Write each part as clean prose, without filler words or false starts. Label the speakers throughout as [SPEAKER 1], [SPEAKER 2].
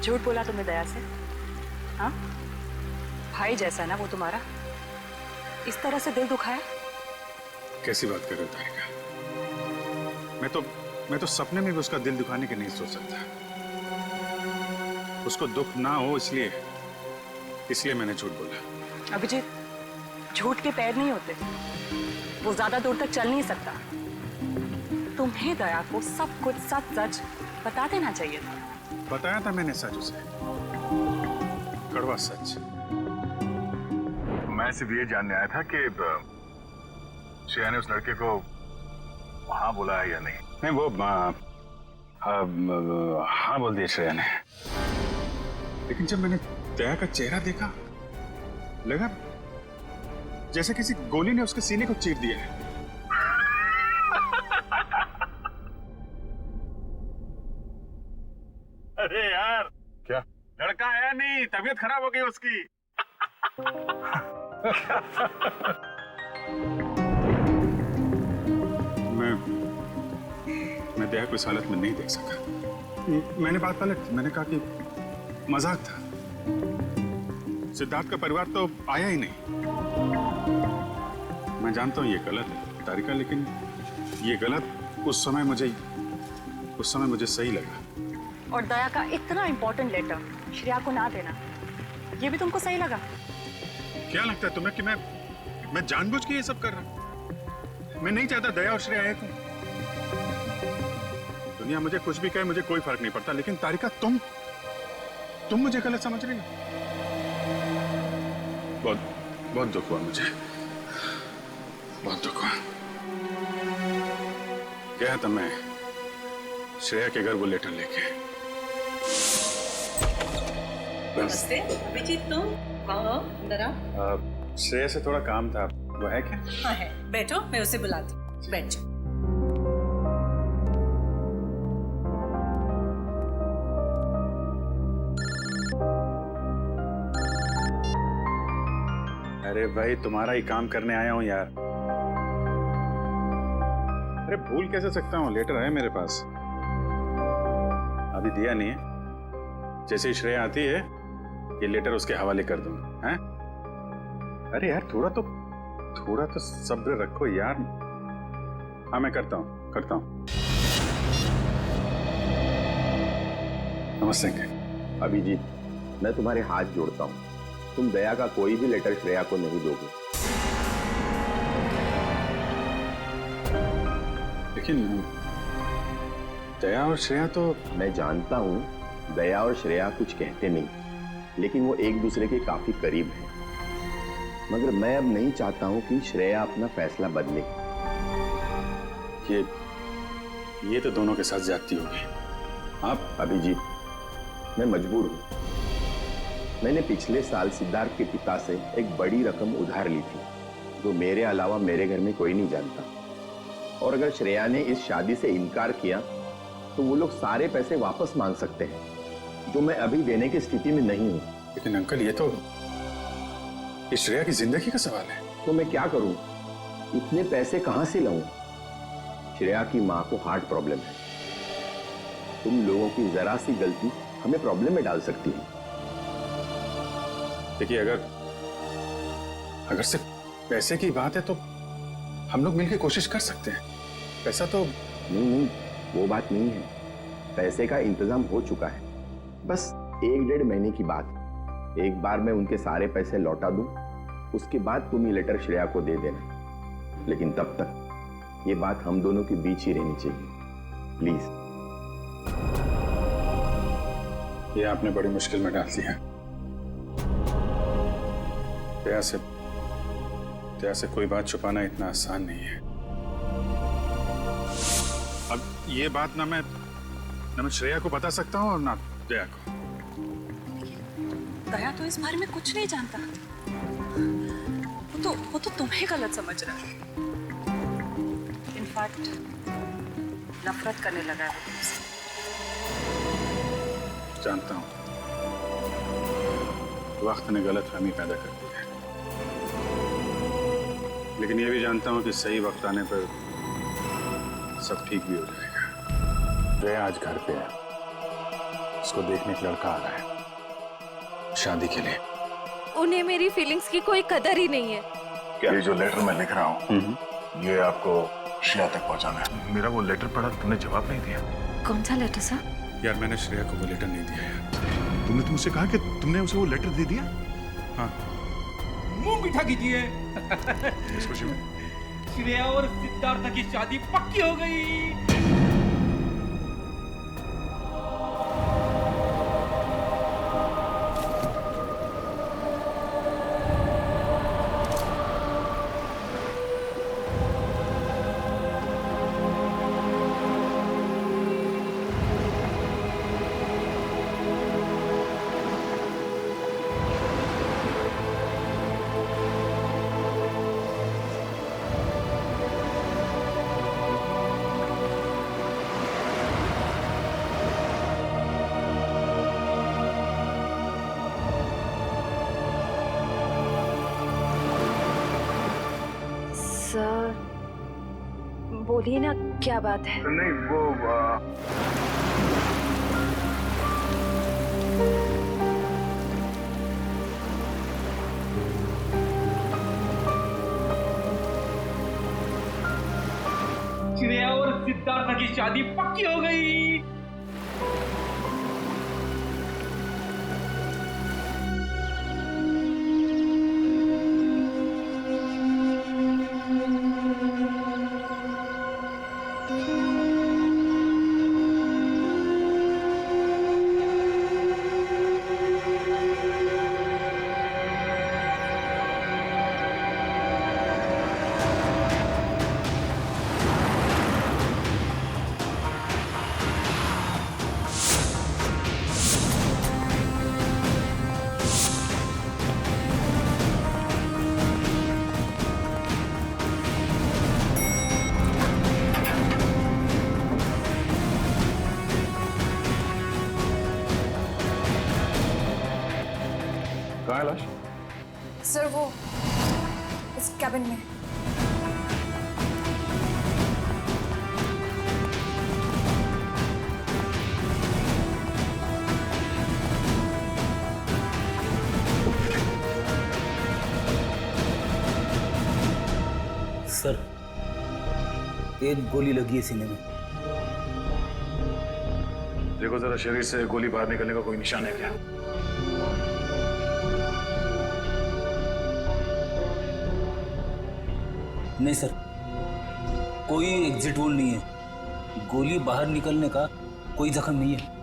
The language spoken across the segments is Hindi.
[SPEAKER 1] झूठ बोला तुमने दया से? हाँ, भाई जैसा ना वो तुम्हारा, इस तरह से दिल दुखाया?
[SPEAKER 2] कैसी बात कर रहे हो तारिका? मैं तो सपने में भी उसका दिल दुखाने के नहीं सोच सकता। उसको दुख ना हो इसलिए मैंने झूठ बोला।
[SPEAKER 1] अभिजीत, झूठ के पैर नहीं होते, वो ज्यादा दूर तक चल नहीं सकता। तुम्हें दया को सब कुछ सच सच बता देना चाहिए था।
[SPEAKER 2] बताया था मैंने सच उसे, कड़वा सच।
[SPEAKER 3] मैं सिर्फ ये जानने आया था कि श्रेया ने उस लड़के को हाँ बोला है या नहीं।
[SPEAKER 2] नहीं, वो हाँ बोल दिया श्रेया ने, लेकिन जब मैंने दया का चेहरा देखा लगा जैसे किसी गोली ने उसके सीने को चीर दिया है।
[SPEAKER 3] अरे यार, क्या
[SPEAKER 2] लड़का आया नहीं, तबीयत खराब हो गई उसकी। मैं दया को इस हालत में नहीं देख सका। मैंने बात पलट, मैंने कहा कि मजाक था। सिद्धार्थ का परिवार तो आया ही नहीं। मैं जानता हूं ये गलत है तारिका, लेकिन ये गलत उस समय मुझे सही लगा।
[SPEAKER 1] और दया का इतना इंपॉर्टेंट लेटर श्रेया को ना देना, ये भी तुमको सही लगा?
[SPEAKER 2] क्या लगता है तुम्हें कि मैं जानबूझ के ये सब कर रहा हूं? मैं नहीं चाहता दया और श्रेया एक हों। दुनिया मुझे कुछ भी कहे, मुझे कोई फर्क नहीं पड़ता, लेकिन तारिका तुम मुझे गलत समझ रही हो। बहुत दुख हुआ मुझे, बहुत दुख हुआ। गया था मैं श्रेया के घर वो लेटर लेके।
[SPEAKER 4] नमस्ते अभिजीत, तुम आओ अंदर आओ।
[SPEAKER 2] श्रेया से थोड़ा काम था, वो है क्या?
[SPEAKER 4] हाँ है, बैठो, मैं उसे बुलाती हूँ, बैठ जाओ।
[SPEAKER 2] अरे भाई, तुम्हारा ही काम करने आया हूँ यार। अरे भूल कैसे सकता हूँ, लेटर है मेरे पास, अभी दिया नहीं है। जैसे ही श्रेया आती है ये लेटर उसके हवाले कर दूंगा। हैं? अरे यार थोड़ा तो सब्र रखो यार। हाँ मैं करता हूँ। नमस्ते अंकल।
[SPEAKER 5] अभिजीत, मैं तुम्हारे हाथ जोड़ता हूँ, तुम दया का कोई भी लेटर श्रेया को नहीं दोगे।
[SPEAKER 2] लेकिन दया और श्रेया तो...
[SPEAKER 5] मैं जानता हूँ दया और श्रेया कुछ कहते नहीं, लेकिन वो एक दूसरे के काफी करीब हैं। मगर मैं अब नहीं चाहता हूँ कि श्रेया अपना फैसला बदले।
[SPEAKER 2] ये तो दोनों के साथ ज्यादती होगी।
[SPEAKER 5] आप अभिजीत, मैं मजबूर हूँ। मैंने पिछले साल सिद्धार्थ के पिता से एक बड़ी रकम उधार ली थी, जो मेरे अलावा मेरे घर में कोई नहीं जानता। और अगर श्रेया ने इस शादी से इनकार किया तो वो लोग सारे पैसे वापस मांग सकते हैं, जो मैं अभी देने की स्थिति में नहीं हूँ।
[SPEAKER 2] लेकिन अंकल ये तो श्रेया की जिंदगी का सवाल है।
[SPEAKER 5] तो मैं क्या करूं? इतने पैसे कहां से लाऊं? श्रेया की मां को हार्ट प्रॉब्लम है। तुम लोगों की जरा सी गलती हमें प्रॉब्लम में डाल सकती है।
[SPEAKER 2] देखिए, अगर सिर्फ पैसे की बात है तो हम लोग मिलकर कोशिश कर सकते हैं। पैसा तो...
[SPEAKER 5] नहीं, वो बात नहीं है। पैसे का इंतजाम हो चुका है, बस 1-1.5 महीने की बात। एक बार मैं उनके सारे पैसे लौटा दूं, उसके बाद तुम ये लेटर श्रेया को दे देना। लेकिन तब तक ये बात हम दोनों के बीच ही रहनी चाहिए, प्लीज।
[SPEAKER 2] ये आपने बड़ी मुश्किल में डाल दिया। दया से कोई बात छुपाना इतना आसान नहीं है। अब ये बात ना मैं श्रेया को बता सकता हूँ और ना दया को।
[SPEAKER 1] दया तो इस बारे में कुछ नहीं जानता। वो तो तुम्हें गलत समझ रहा है। इनफैक्ट नफरत करने लगा है वो तुमसे।
[SPEAKER 2] जानता हूँ, वक्त ने गलतफहमी पैदा कर दी है, लेकिन ये भी जानता हूँ कि सही वक्त आने पर सब ठीक भी हो जाएगा। दया आज घर पे है, उसको देखने एक लड़का आ रहा है शादी के लिए।
[SPEAKER 6] उन्हें मेरी फीलिंग्स की कोई कदर ही नहीं है।
[SPEAKER 3] ये जो लेटर मैं लिख रहा हूँ ये आपको श्रेया तक पहुंचाना है। मेरा वो लेटर पढ़ा, तुमने जवाब नहीं दिया।
[SPEAKER 6] कौन सा लेटर सर?
[SPEAKER 2] यार मैंने श्रेया को वो लेटर नहीं दिया यार।
[SPEAKER 3] तुमने तो मुझसे कहा कि तुमने उसे वो लेटर दे दिया।
[SPEAKER 2] हाँ,
[SPEAKER 7] मुंह मीठा कीजिए।
[SPEAKER 2] इस खुशी में
[SPEAKER 7] श्रेया और सिद्धार्थ की शादी पक्की हो गई।
[SPEAKER 6] सर बोलिए ना, क्या बात है?
[SPEAKER 3] नहीं वो
[SPEAKER 7] श्रेया और सिद्धार्थ की शादी पक्की हो गई।
[SPEAKER 2] कहाँ है लाश?
[SPEAKER 6] सर वो इस कैबिन में।
[SPEAKER 7] सर एक गोली लगी है सीने में।
[SPEAKER 3] देखो जरा शरीर से गोली बाहर निकलने का कोई निशान है क्या?
[SPEAKER 7] नहीं सर, कोई एग्जिट वोल नहीं है। गोली बाहर निकलने का कोई जख्म नहीं है।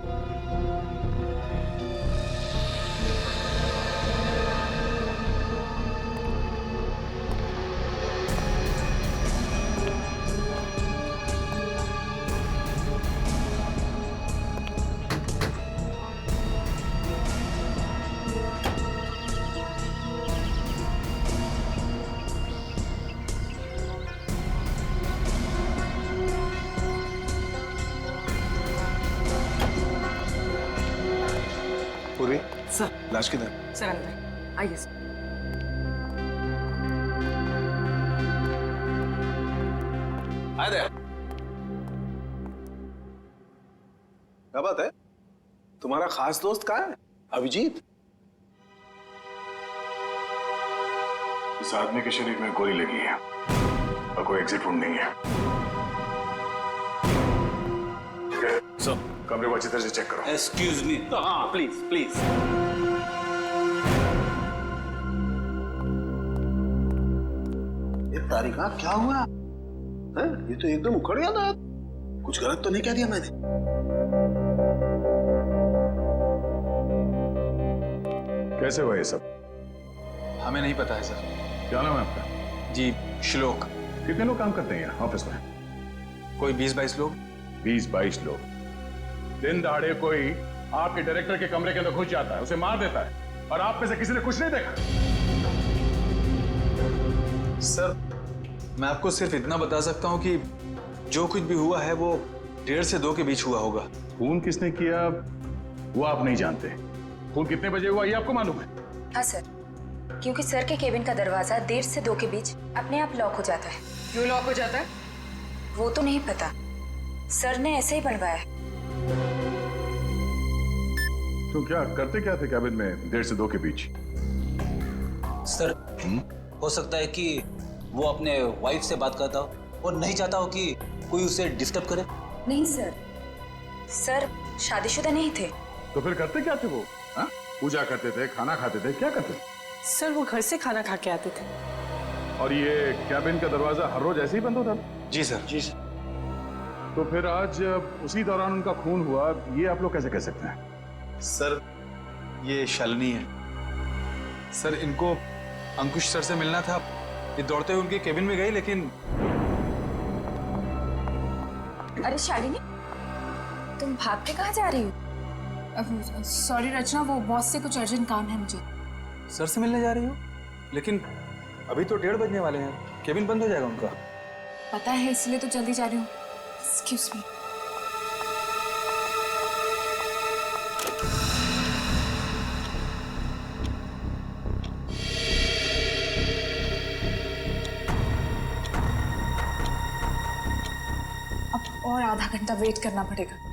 [SPEAKER 3] पूर्वी
[SPEAKER 7] सर
[SPEAKER 3] लाश किधर?
[SPEAKER 1] सर अंदर आइए सर।
[SPEAKER 8] क्या बात है? तुम्हारा खास दोस्त कहाँ है? अभिजीत?
[SPEAKER 3] इस आदमी के शरीर में गोली लगी है और कोई एग्जिट वोल नहीं है। ठीक है, सब कमरे को अच्छी तरह से चेक करो।
[SPEAKER 7] Excuse me.
[SPEAKER 8] हाँ प्लीज प्लीज। ये तारिका क्या हुआ है? ये तो एकदम उखड़ गया था। कुछ गलत तो नहीं कह दिया मैंने?
[SPEAKER 2] कैसे हुआ ये सब?
[SPEAKER 9] हमें नहीं पता है सर।
[SPEAKER 2] क्या नाम है आपका?
[SPEAKER 9] जी श्लोक।
[SPEAKER 2] कितने लोग काम करते हैं यहाँ ऑफिस में?
[SPEAKER 9] कोई 20-22 लोग।
[SPEAKER 2] 20-22 लोग। दिन दहाड़े कोई आपके डायरेक्टर के कमरे के अंदर घुस जाता है, उसे मार देता है, और आप में से किसी ने कुछ नहीं देखा?
[SPEAKER 9] सर मैं आपको सिर्फ इतना बता सकता हूँ कि जो कुछ भी हुआ है वो 1:30 से 2 के बीच हुआ होगा।
[SPEAKER 2] खून किसने किया वो आप नहीं जानते। खून कितने बजे हुआ ये आपको मालूम है?
[SPEAKER 10] हाँ सर, क्योंकि सर के केबिन का दरवाजा 1:30 से 2 के बीच अपने आप लॉक हो जाता है।
[SPEAKER 1] क्यों लॉक हो जाता है?
[SPEAKER 10] वो तो नहीं पता, सर ने ऐसे ही बनवाया है।
[SPEAKER 3] तो क्या करते क्या थे कैबिन में 1:30 से 2 के बीच?
[SPEAKER 7] सर हो सकता है कि वो अपने वाइफ से बात करता हो और नहीं चाहता हो कि कोई उसे डिस्टर्ब करे।
[SPEAKER 10] नहीं सर, सर शादीशुदा नहीं थे।
[SPEAKER 3] तो फिर करते क्या थे वो? हाँ? पूजा करते थे, खाना खाते थे, क्या करते थे?
[SPEAKER 4] सर वो घर से खाना खा के आते थे।
[SPEAKER 3] और ये कैबिन का दरवाजा हर रोज ऐसे ही बंद होता था?
[SPEAKER 9] जी सर। जी सर।
[SPEAKER 3] तो फिर आज उसी दौरान उनका खून हुआ, ये आप लोग कैसे कह सकते हैं?
[SPEAKER 9] सर ये शालिनी है। सर इनको अंकुश सर से मिलना था, ये दौड़ते हुए उनके केबिन में गई, लेकिन
[SPEAKER 10] अरे शालिनी, तुम भाग के कहाँ जा रही हो?
[SPEAKER 6] सॉरी रचना, वो बॉस से कुछ अर्जेंट काम है मुझे।
[SPEAKER 9] सर से मिलने जा रही हो? लेकिन अभी तो 1:30 बजने वाले हैं, केबिन बंद हो जाएगा उनका।
[SPEAKER 6] पता है, इसलिए तो जल्दी जा रही हूँ। Excuse me. अब और आधा घंटा वेट करना पड़ेगा।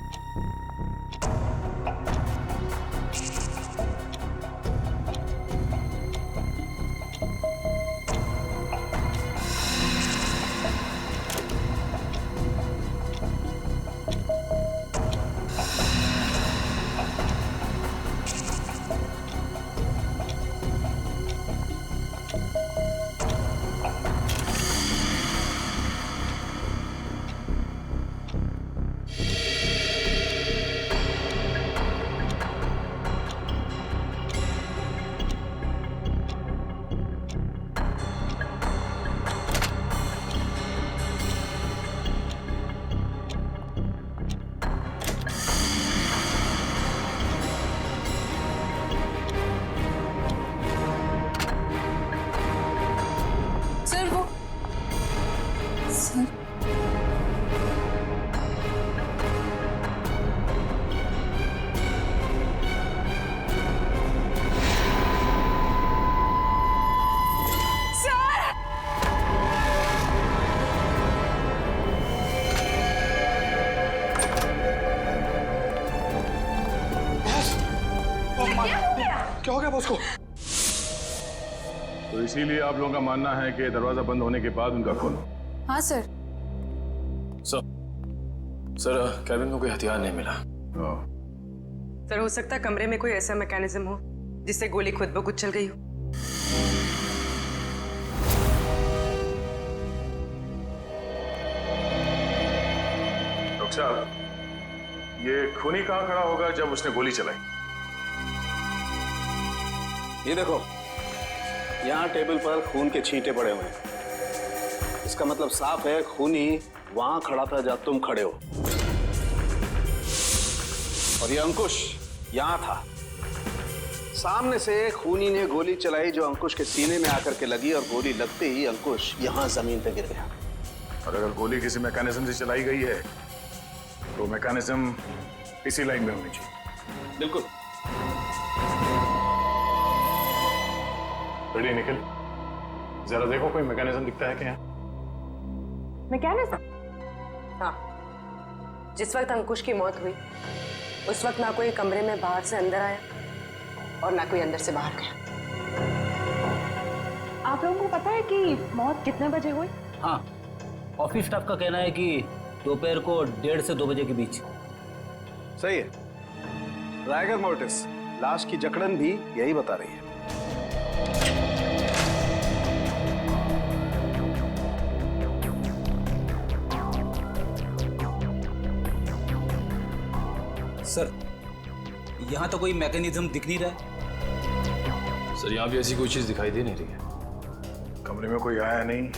[SPEAKER 8] क्या हो गया बॉस को?
[SPEAKER 3] तो इसीलिए आप लोगों का मानना है कि दरवाजा बंद होने के बाद उनका खून?
[SPEAKER 6] हाँ सर।
[SPEAKER 11] सर कैबिन में कोई हथियार नहीं मिला।
[SPEAKER 4] सर हो सकता है कमरे में कोई ऐसा मैकेनिज्म हो जिससे गोली खुद ब खुद चल गई हो।
[SPEAKER 3] डॉक्टर साहब, ये खूनी कहाँ खड़ा होगा जब उसने गोली चलाई?
[SPEAKER 8] ये देखो, यहाँ टेबल पर खून के छींटे पड़े हुए हैं। इसका मतलब साफ है, खूनी वहां खड़ा था जब तुम खड़े हो। और ये अंकुश यहाँ था। सामने से खूनी ने गोली चलाई जो अंकुश के सीने में आकर के लगी, और गोली लगते ही अंकुश यहाँ जमीन पे गिर गया।
[SPEAKER 3] और अगर गोली किसी मैकेनिज्म से चलाई गई है तो मैकेनिज्म इसी लाइन में होनी चाहिए।
[SPEAKER 8] बिल्कुल।
[SPEAKER 3] रेडी निखिल, जरा देखो कोई मैकेनिज्म दिखता है क्या?
[SPEAKER 4] मैकेनिज्म? हाँ, जिस वक्त अंकुश की मौत हुई उस वक्त ना कोई कमरे में बाहर से अंदर आया और ना कोई अंदर से बाहर गया। आप लोगों को पता है कि मौत कितने बजे हुई?
[SPEAKER 7] हाँ, ऑफिस स्टाफ का कहना है कि दोपहर को 1:30 से 2 बजे के बीच।
[SPEAKER 8] सही है। रायगर मोर्टिस लाश की जकड़न भी यही बता रही है।
[SPEAKER 7] सर यहाँ तो कोई मैकेनिज्म दिख नहीं रहा है।
[SPEAKER 11] सर यहाँ भी ऐसी कोई चीज दिखाई दे नहीं रही है।
[SPEAKER 3] कमरे में कोई आया नहीं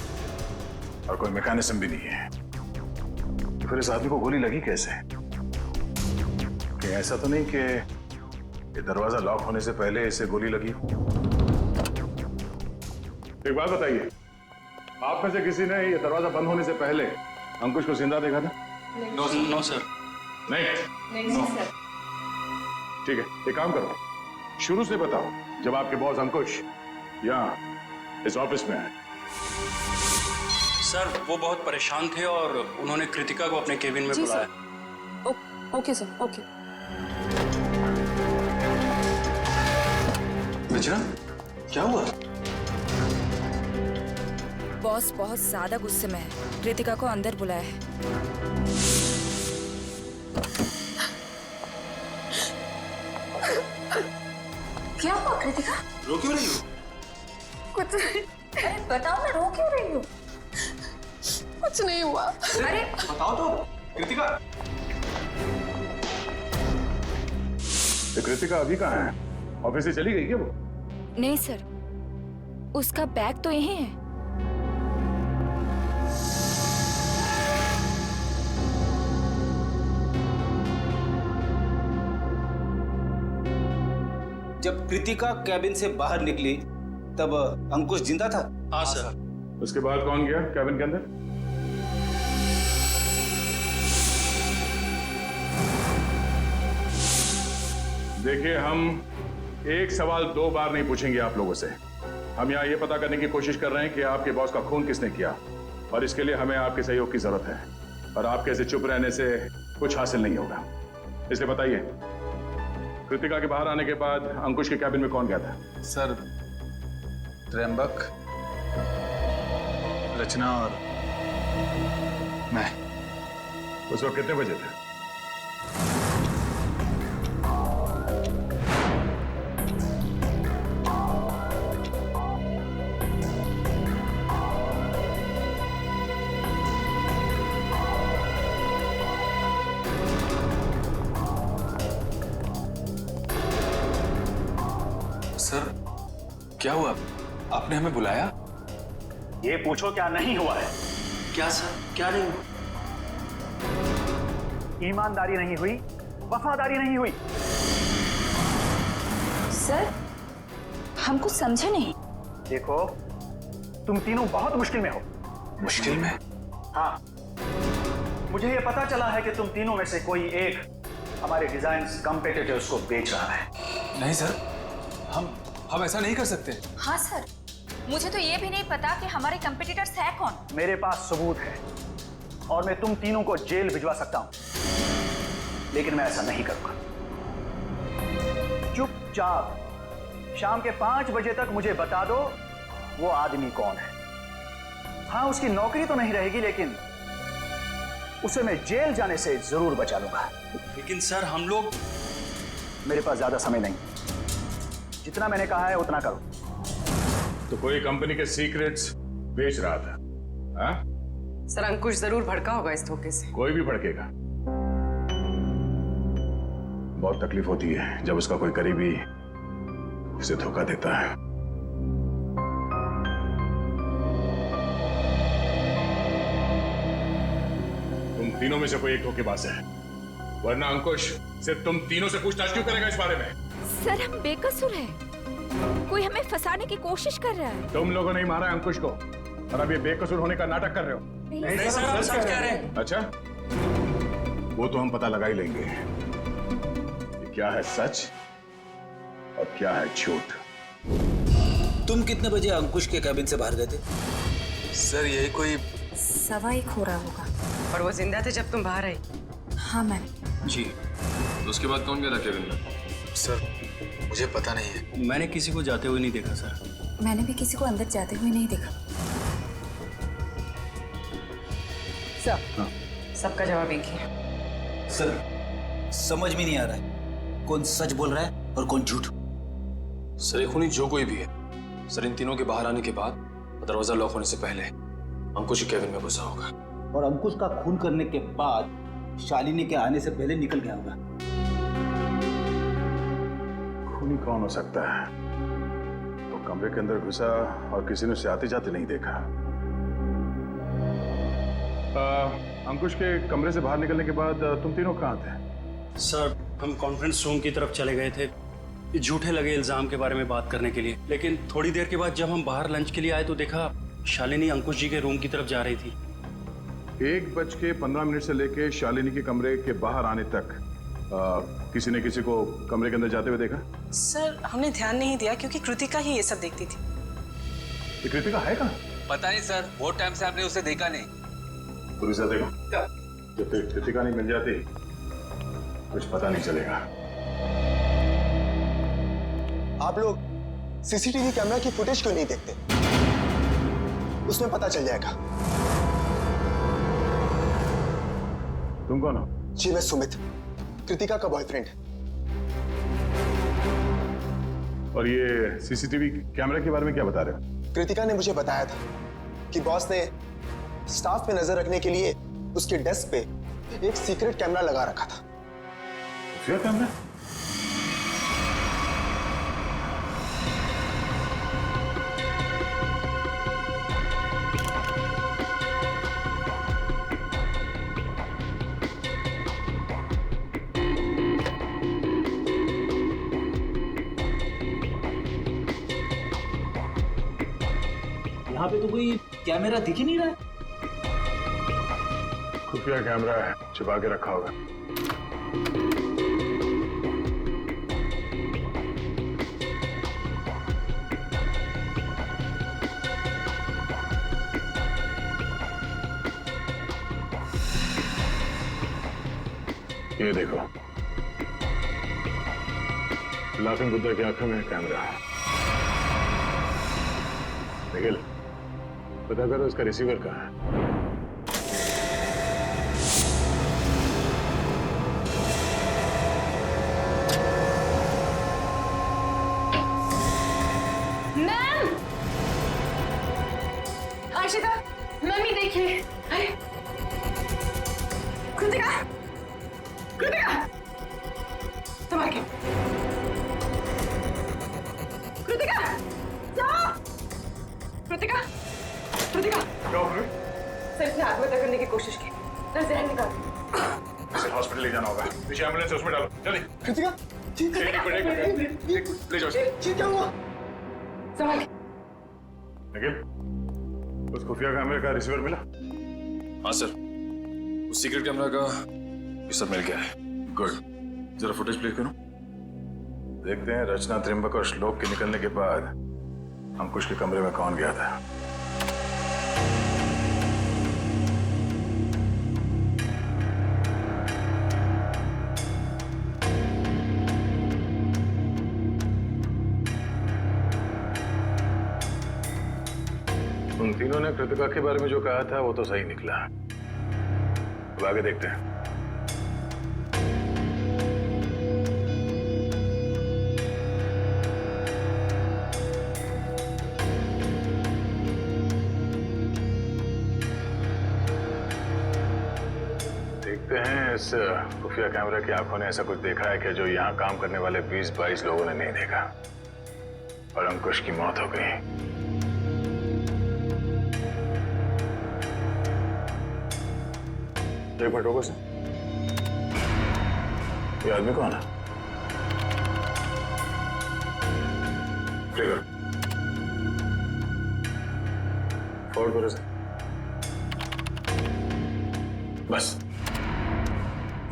[SPEAKER 3] और कोई मैकेनिज्म भी नहीं है, तो फिर इस आदमी को गोली लगी कैसे? कि ऐसा तो नहीं कि ये दरवाजा लॉक होने से पहले इसे गोली लगी? एक बात बताइए, आप में से किसी ने ये दरवाजा बंद होने से पहले अंकुश को जिंदा देखा था?
[SPEAKER 11] No sir.
[SPEAKER 3] नहीं सर। ठीक है, एक काम करो, शुरू से बताओ जब आपके बॉस अंकुश यहाँ इस ऑफिस में आए।
[SPEAKER 11] सर वो बहुत परेशान थे और उन्होंने कृतिका को अपने केबिन में बुलाया।
[SPEAKER 6] Okay sir, okay.
[SPEAKER 9] रचना, क्या हुआ?
[SPEAKER 6] बॉस बहुत ज्यादा गुस्से में है। कृतिका को अंदर बुलाया है।
[SPEAKER 10] क्या हुआ कृतिका?
[SPEAKER 11] रो क्यों रही हो?
[SPEAKER 6] कुछ नहीं,
[SPEAKER 10] अरे बताओ ना, रो क्यों रही हो?
[SPEAKER 6] कुछ नहीं हुआ।
[SPEAKER 10] अरे
[SPEAKER 11] बताओ तो कृतिका।
[SPEAKER 3] तो कृतिका अभी कहाँ है? ऑफिस से चली गई क्या वो?
[SPEAKER 6] नहीं सर, उसका बैग तो यहीं है।
[SPEAKER 7] जब कृतिका कैबिन से बाहर निकली तब अंकुश जिंदा था?
[SPEAKER 11] हाँ सर।
[SPEAKER 3] उसके बाद कौन गया कैबिन के अंदर? देखिए, हम एक सवाल 2 बार नहीं पूछेंगे आप लोगों से। हम यहाँ ये पता करने की कोशिश कर रहे हैं कि आपके बॉस का खून किसने किया, और इसके लिए हमें आपके सहयोग की जरूरत है। और आपके ऐसे चुप रहने से कुछ हासिल नहीं होगा। इसलिए बताइए, कृतिका के बाहर आने के बाद अंकुश के कैबिन में कौन गया था?
[SPEAKER 9] सर, त्र्यंबक, रचना और मैं।
[SPEAKER 3] उस वक्त कितने बजे थे?
[SPEAKER 9] सर, क्या हुआ? आपने हमें बुलाया?
[SPEAKER 12] ये पूछो क्या नहीं हुआ है।
[SPEAKER 11] क्या सर, क्या नहीं हुआ?
[SPEAKER 12] ईमानदारी नहीं हुई, वफादारी नहीं हुई।
[SPEAKER 10] सर, हम कुछ समझे नहीं।
[SPEAKER 12] देखो, तुम तीनों बहुत मुश्किल में हो।
[SPEAKER 9] मुश्किल में?
[SPEAKER 12] हाँ, मुझे ये पता चला है कि तुम तीनों में से कोई एक हमारे डिजाइन कॉम्पिटिटर्स को बेच रहा है।
[SPEAKER 9] नहीं सर, हम ऐसा नहीं कर सकते।
[SPEAKER 10] हाँ सर, मुझे तो ये भी नहीं पता कि हमारे कंपटीटर्स है कौन।
[SPEAKER 12] मेरे पास सबूत है और मैं तुम तीनों को जेल भिजवा सकता हूं, लेकिन मैं ऐसा नहीं करूंगा। चुपचाप शाम के 5 बजे तक मुझे बता दो वो आदमी कौन है। हाँ, उसकी नौकरी तो नहीं रहेगी, लेकिन उसे मैं जेल जाने से जरूर बचा लूंगा।
[SPEAKER 11] लेकिन सर, हम लोग।
[SPEAKER 12] मेरे पास ज्यादा समय नहीं, जितना मैंने कहा है उतना करो।
[SPEAKER 3] तो कोई कंपनी के सीक्रेट्स बेच रहा था? हाँ?
[SPEAKER 4] सर, अंकुश जरूर भड़का होगा इस धोखे से।
[SPEAKER 3] कोई भी भड़केगा। बहुत तकलीफ होती है जब उसका कोई करीबी उसे धोखा देता है। तुम तीनों में से कोई एक धोखेबाज है, वरना अंकुश सिर्फ तुम तीनों से पूछताछ क्यों करेगा इस बारे में?
[SPEAKER 6] सर, हम बेकसूर हैं। कोई हमें फंसाने की कोशिश कर रहा है।
[SPEAKER 3] तुम लोगों ने ही मारा अंकुश को, और अब ये बेकसूर होने का नाटक कर रहे हो।
[SPEAKER 11] नहीं सर, हम सच कह रहे हैं।
[SPEAKER 3] अच्छा, वो तो हम पता लगा ही लेंगे कि क्या है सच और क्या है झूठ।
[SPEAKER 7] तुम कितने बजे अंकुश के कैबिन से बाहर गए थे?
[SPEAKER 9] सर, यही कोई
[SPEAKER 6] 1:15 हो रहा होगा।
[SPEAKER 4] और वो जिंदा थे जब तुम बाहर आई?
[SPEAKER 6] हाँ मैम।
[SPEAKER 11] जी। तो उसके बाद कौन गया था कैबिन में?
[SPEAKER 9] सर, मुझे पता नहीं है।
[SPEAKER 11] मैंने किसी को जाते हुए नहीं देखा सर।
[SPEAKER 6] मैंने भी किसी को अंदर जाते हुए नहीं देखा।
[SPEAKER 4] सब सबका जवाब एक ही है।
[SPEAKER 7] सर, समझ में नहीं आ रहा है कौन सच बोल रहा है और कौन झूठ।
[SPEAKER 11] सर, ये खूनी जो कोई भी है, सर इन तीनों के बाहर आने के बाद, दरवाजा लॉक होने से पहले अंकुश के कैबिन में घुसा होगा।
[SPEAKER 7] और अंकुश का खून करने के बाद शालिनी के आने से पहले निकल गया होगा।
[SPEAKER 3] खूनी कौन हो सकता है? तो कमरे के अंदर घुसा और किसी ने उसे आते जाते नहीं देखा। अंकुश के कमरे से बाहर निकलने के बाद तुम तीनों कहाँ थे?
[SPEAKER 11] सर, हम कॉन्फ्रेंस रूम की तरफ चले गए थे ये झूठे लगे इल्जाम के बारे में बात करने के लिए। लेकिन थोड़ी देर के बाद जब हम बाहर लंच के लिए आए तो देखा शालिनी अंकुश जी के रूम की तरफ जा रही थी।
[SPEAKER 3] 1:15 से लेके शालिनी के कमरे के बाहर आने तक किसी ने किसी को कमरे के अंदर जाते हुए देखा?
[SPEAKER 4] सर, हमने ध्यान नहीं दिया क्योंकि कृतिका ही ये सब देखती थी।
[SPEAKER 3] ये कृतिका है कहाँ?
[SPEAKER 7] पता नहीं सर, बहुत टाइम से आपने उसे देखा नहीं।
[SPEAKER 3] पुलिस देखो, जब तक कृतिका नहीं मिल जाती कुछ पता नहीं चलेगा।
[SPEAKER 13] आप लोग सीसीटीवी कैमरा की फुटेज क्यों नहीं देखते? उसमें पता चल जाएगा।
[SPEAKER 3] तुम कौन हो?
[SPEAKER 13] जी मैं सुमित, कृतिका का बॉयफ्रेंड।
[SPEAKER 3] और ये सीसीटीवी कैमरा के बारे में क्या बता रहे हो?
[SPEAKER 13] कृतिका ने मुझे बताया था कि बॉस ने स्टाफ पे नजर रखने के लिए उसके डेस्क पे एक सीक्रेट कैमरा लगा रखा था।
[SPEAKER 3] खुफिया कैमरा?
[SPEAKER 7] यहाँ पे तो कोई कैमरा दिख ही नहीं रहा है।
[SPEAKER 3] खुफिया कैमरा है, छिपा के रखा होगा। ये देखो, लाफिंग बुद्धा की आंखों में कैमरा है। निखिल, पता करो इसका रिसीवर कहाँ है।
[SPEAKER 4] मैम! आशिता, मम्मी देखिए। अरे, कृतिका! कृतिका! संभाल के। कृतिका! जाओ! कृतिका! कृतिका!
[SPEAKER 3] क्या हुआ?
[SPEAKER 4] सर इसने आत्महत्या करने की कोशिश की। दस जहर निकाल।
[SPEAKER 3] इसे हॉस्पिटल ले जाना होगा। पीछे एम्बुलेंस है, उसमें डालो जल्दी।
[SPEAKER 13] कृतिका, ठीक है।
[SPEAKER 3] एक मिनट, ले जाओ।
[SPEAKER 13] ठीक क्या हुआ?
[SPEAKER 4] संभाल के।
[SPEAKER 3] निखिल, उस खुफिया कैमरे का रिसीवर मिला?
[SPEAKER 14] हाँ सर, उस सीक्रेट कैमरा का ये सब मिल गया है।
[SPEAKER 3] गुड, जरा फुटेज प्ले करो। देखते हैं रचना, त्रिंबक और श्लोक के निकलने के बाद अंकुश के कमरे में कौन गया था। उन तीनों ने कृतिका के बारे में जो कहा था वो तो सही निकला। अब आगे देखते हैं। देखते हैं इस खुफिया कैमरा की आंखों ने ऐसा कुछ देखा है कि जो यहाँ काम करने वाले 20-22 लोगों ने नहीं देखा और अंकुश की मौत हो गई। एक मिनट रुको सर, ये आदमी कौन है? फॉरवर्ड करो सर। बस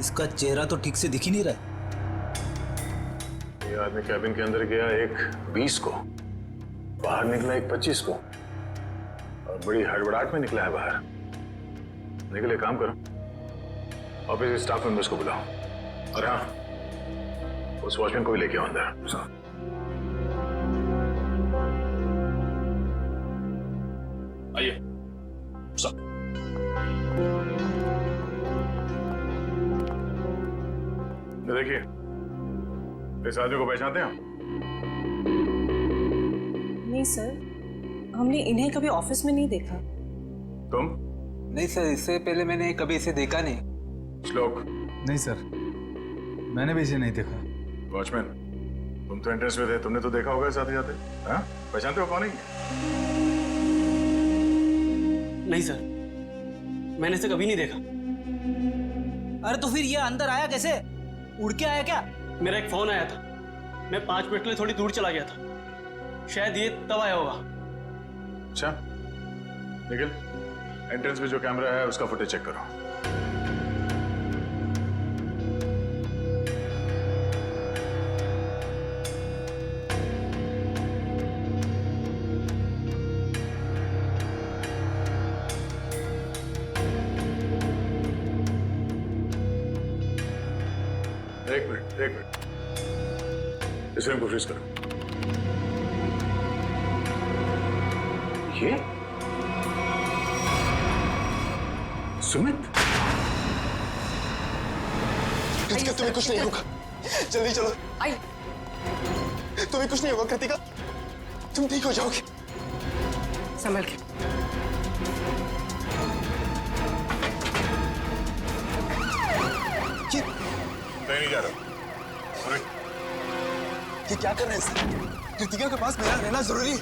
[SPEAKER 7] इसका चेहरा तो ठीक से दिख ही नहीं रहा है।
[SPEAKER 3] ये आदमी कैबिन के अंदर गया एक 20 को, बाहर निकला एक 25 को, और बड़ी हड़बड़ाहट में निकला है बाहर। निकले, काम करो, ऑफिस के स्टाफ मेंबर्स को बुलाओ और हाँ, उस वॉचमैन को भी लेके आओ अंदर।
[SPEAKER 14] आइए सब।
[SPEAKER 3] देखिए, इस आदमी को पहचानते हैं आप?
[SPEAKER 15] नहीं सर, हमने इन्हें कभी ऑफिस में नहीं देखा।
[SPEAKER 3] तुम?
[SPEAKER 7] नहीं सर, इससे पहले मैंने कभी इसे देखा नहीं।
[SPEAKER 3] श्लोक?
[SPEAKER 9] नहीं सर, मैंने भी इसे नहीं देखा।
[SPEAKER 3] वॉचमैन, तुम तो एंट्रेंस में थे, तुमने तो देखा होगा साथ ही जाते। हाँ, पहचानते हो कौन है?
[SPEAKER 11] नहीं सर, मैंने इसे कभी नहीं देखा।
[SPEAKER 7] अरे तो फिर ये अंदर आया कैसे? उड़ के आया क्या?
[SPEAKER 11] मेरा एक फोन आया था, मैं 5 मिनट के लिए थोड़ी दूर चला गया था, शायद ये तब आया होगा।
[SPEAKER 3] अच्छा, निखिल, एंट्रेंस में जो कैमरा है उसका फुटेज चेक करो। एक मिनट, इस रूम को फ्रीज करो। ये सुमित,
[SPEAKER 13] कृतिका तुम्हें कुछ नहीं होगा, जल्दी चलो।
[SPEAKER 4] आई
[SPEAKER 13] तुम्हें कुछ नहीं होगा कृतिका, तुम ठीक हो जाओगे।
[SPEAKER 4] संभल के।
[SPEAKER 3] मैं नहीं जा रहा। अरे
[SPEAKER 13] ये क्या कर रहे हैं सर? कृतिका के पास मेरा रहना जरूरी है।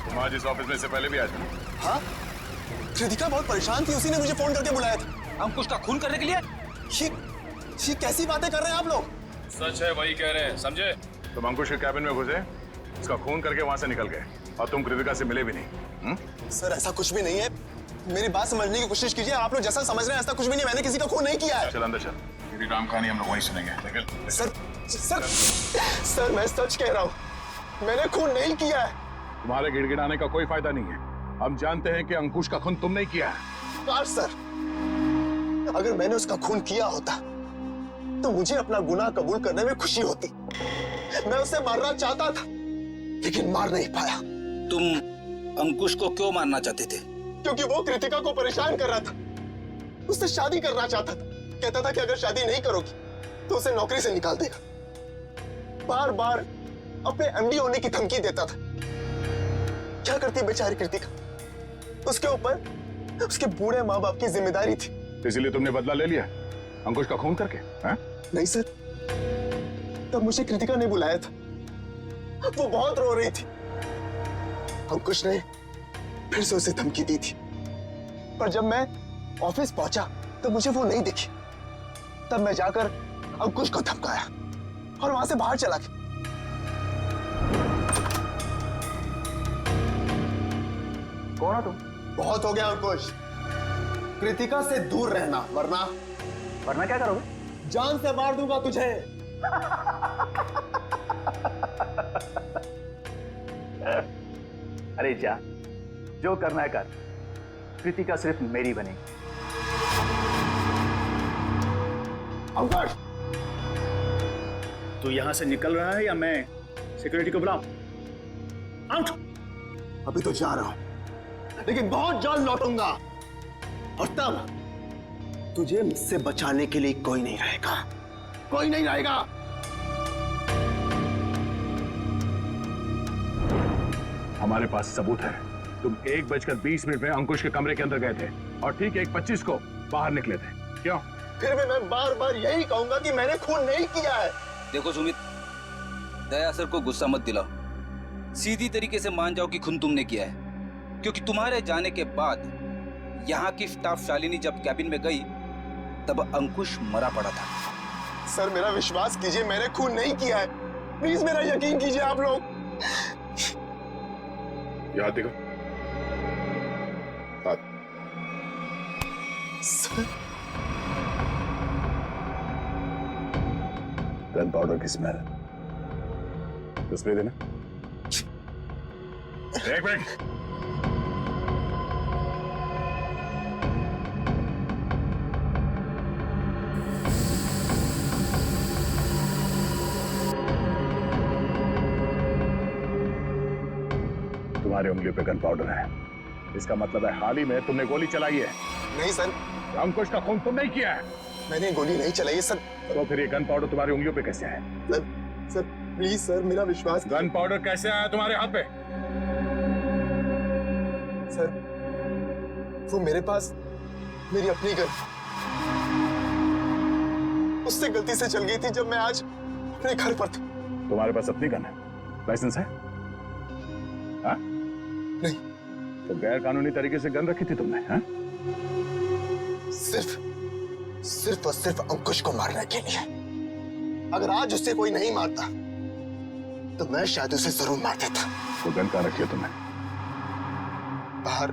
[SPEAKER 3] तुम आज इस ऑफिस में से पहले भी आए थे ना?
[SPEAKER 13] हाँ, कृतिका बहुत परेशान थी, उसी ने मुझे फोन करके बुलाया था।
[SPEAKER 7] अंकुश का खून करने के लिए?
[SPEAKER 13] ये कैसी बातें कर रहे हैं आप लोग?
[SPEAKER 14] सच है, वही कह रहे हैं, समझे?
[SPEAKER 3] तुम अंकुश के कैबिन में घुसे, उसका खून करके वहां से निकल गए और तुम कृतिका से मिले भी नहीं।
[SPEAKER 13] सर ऐसा कुछ भी नहीं है, मेरी बात समझने की कोशिश कीजिए। आप लोग जैसा समझ रहे हैं ऐसा कुछ भी नहीं, मैंने किसी का खून नहीं किया है।
[SPEAKER 3] चल अंदर चल, मेरी राम कहानी हम लोग वहीं सुनेंगे। निकल।
[SPEAKER 13] सर मैं सच कह रहा हूँ, मैंने खून नहीं किया है।
[SPEAKER 3] तुम्हारे गिड़गिड़ाने का कोई फायदा नहीं है, हम जानते हैं कि अंकुश का खून तुम नहीं किया है।
[SPEAKER 13] काश सर, अगर मैंने उसका खून किया होता तो मुझे अपना गुनाह कबूल करने में खुशी होती। मैं उसे मारना चाहता था लेकिन मार नहीं पाया।
[SPEAKER 7] तुम अंकुश को क्यों मारना चाहते थे?
[SPEAKER 13] क्योंकि वो कृतिका को परेशान कर रहा था, उससे शादी करना चाहता था। कहता था कि अगर शादी नहीं करोगी तो उसे नौकरी से निकाल देगा। बार बार अपने एमडी होने की धमकी देता था। क्या करती बेचारी कृतिका, उसके ऊपर उसके बूढ़े माँ बाप की जिम्मेदारी थी।
[SPEAKER 3] इसीलिए तुमने बदला ले लिया अंकुश का खून करके?
[SPEAKER 13] नहीं सर, तब मुझे कृतिका ने बुलाया था, वो बहुत रो रही थी। अंकुश ने फिर से उसे धमकी दी थी, पर जब मैं ऑफिस पहुंचा तो मुझे वो नहीं दिखी। तब मैं जाकर अंकुश को धमकाया और वहां से बाहर चला गया।
[SPEAKER 12] कौन हो तुम?
[SPEAKER 13] बहुत हो गया अंकुश, कृतिका से दूर रहना, वरना
[SPEAKER 12] क्या करोगे?
[SPEAKER 13] जान से मार दूंगा तुझे।
[SPEAKER 12] अरे जा, जो करना है कर, कृतिका सिर्फ मेरी बनेगी।
[SPEAKER 13] अंकुश,
[SPEAKER 12] तू यहां से निकल रहा है या मैं सिक्योरिटी को बुलाऊं? आउट।
[SPEAKER 13] अभी तो जा रहा हूं, लेकिन बहुत जल्द लौटूंगा और तब तुझे मुझसे बचाने के लिए कोई नहीं रहेगा, कोई नहीं रहेगा।
[SPEAKER 3] हमारे पास सबूत है, तुम 1:20 में अंकुश के कमरे के अंदर गए थे और ठीक 1:25 को बाहर निकले थे। क्यों?
[SPEAKER 13] फिर भी मैं बार बार यही कहूंगा कि मैंने खून नहीं किया है।
[SPEAKER 7] देखो सुमित, दया सर को गुस्सा मत दिलाओ, सीधी तरीके से मान जाओ कि खून तुमने किया है। क्योंकि तुम्हारे जाने के बाद यहाँ की स्टाफ शालिनी जब कैबिन में गई तब अंकुश मरा पड़ा था।
[SPEAKER 13] सर मेरा विश्वास कीजिए, मैंने खून नहीं किया है, प्लीज मेरा यकीन कीजिए आप लोग।
[SPEAKER 3] याद देखो।
[SPEAKER 13] सर,
[SPEAKER 3] गन पाउडर की स्मेल, स्प्रे देना। एक मिनट, तुम्हारी उंगलियों पे गन पाउडर है, इसका मतलब है हाल ही में तुमने गोली चलाई है।
[SPEAKER 13] नहीं सर,
[SPEAKER 3] अंकुश का खून तुम नहीं किया है।
[SPEAKER 13] मैंने गोली नहीं चलाई है सर।
[SPEAKER 3] तो फिर ये गन पाउडर तुम्हारी उंगलियों पे कैसे आया?
[SPEAKER 13] सर प्लीज सर, मेरा विश्वास।
[SPEAKER 3] गन पाउडर कैसे आया तुम्हारे हाथ पे?
[SPEAKER 13] सर वो मेरे पास मेरी अपनी गन, उससे गलती से चल गई थी जब मैं आज अपने घर पर था।
[SPEAKER 3] तुम्हारे पास अपनी गन है? लाइसेंस है? हाँ?
[SPEAKER 13] नहीं।
[SPEAKER 3] तो गैर कानूनी तरीके से गन रखी थी तुमने? हाँ?
[SPEAKER 13] सिर्फ और सिर्फ अंकुश को मारने के लिए। अगर आज उससे कोई नहीं मारता तो मैं शायद उसे जरूर मार देता।
[SPEAKER 3] तो गन कहाँ रखी है तुमने?
[SPEAKER 13] बाहर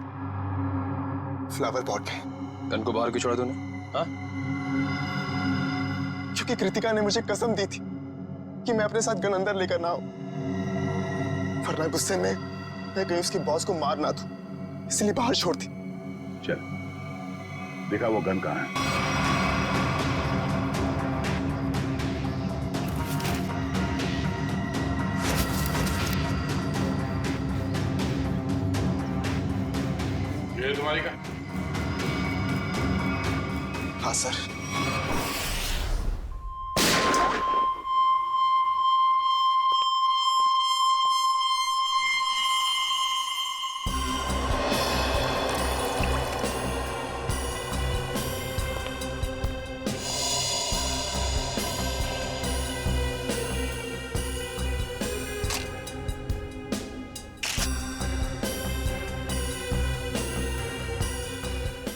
[SPEAKER 13] फ्लावर पॉट में।
[SPEAKER 14] गन को बाहर क्यों छोड़ा तूने? हाँ?
[SPEAKER 13] क्योंकि कृतिका ने मुझे कसम दी थी कि मैं अपने साथ गन अंदर लेकर ना आऊं, वरना गुस्से में मैं कहीं उसके बॉस को मार ना दूं, इसलिए बाहर छोड़ दी।
[SPEAKER 3] चल दिखा वो गन कहाँ है। तुम्हारी का?
[SPEAKER 13] हाँ सर।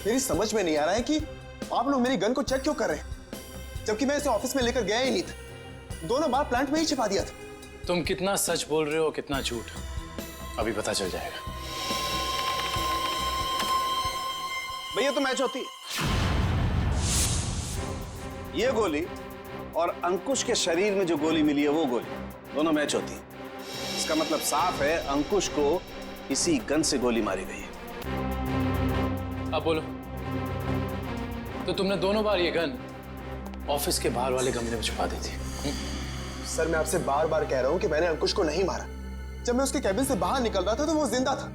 [SPEAKER 13] मेरी समझ में नहीं आ रहा है कि आप लोग मेरी गन को चेक क्यों कर रहे हैं, जबकि मैं इसे ऑफिस में लेकर गया ही नहीं था। दोनों बार प्लांट में ही छिपा दिया था।
[SPEAKER 9] तुम कितना सच बोल रहे हो, कितना झूठ, अभी पता चल जाएगा।
[SPEAKER 8] भैया तो मैच होती है। ये गोली और अंकुश के शरीर में जो गोली मिली है वो गोली, दोनों मैच होती है। इसका मतलब साफ है अंकुश को इसी गन से गोली मारी गई है।
[SPEAKER 9] अब बोलो, तो तुमने दोनों बार ये गन ऑफिस के बाहर वाले गमले में छुपा दी थी?
[SPEAKER 13] सर मैं आपसे बार बार कह रहा हूं कि मैंने अंकुश को नहीं मारा। जब मैं उसके कैबिन से बाहर निकल रहा था तो वो जिंदा था।